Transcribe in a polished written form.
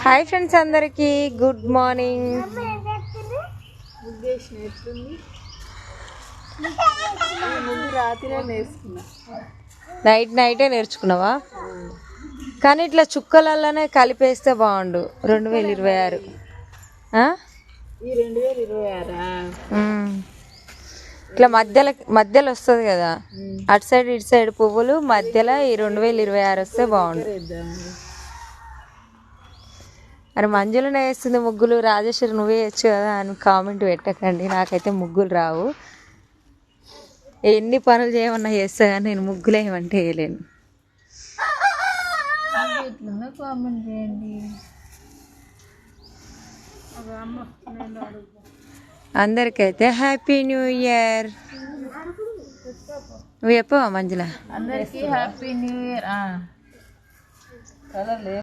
Hi friends అందరికీ good morning. నైటే నేర్చుకున్నావా? కానీ ఇట్లా చుక్కలలోనే కలిపేస్తే బాగుండు. 2026 ఇట్లా మధ్యలో వస్తుంది కదా, అటు సైడ్ ఇటు సైడ్ పువ్వులు మధ్యలో ఈ 2026 వస్తే బాగుండు. అరే మంజులనే వేస్తుంది ముగ్గులు, రాజేశ్వరి నువ్వే వేయచ్చు కదా అని కామెంట్ పెట్టకండి. నాకైతే ముగ్గులు రావు. ఎన్ని పనులు చేయమన్నా చేస్తా కానీ నేను ముగ్గులు ఏమంటే వేయలేను. కామెంట్ చేయండి. అందరికైతే హ్యాపీ న్యూ ఇయర్. నువ్వు చెప్పవా మంజుల? అందరికీ హ్యాపీ న్యూ ఇయర్.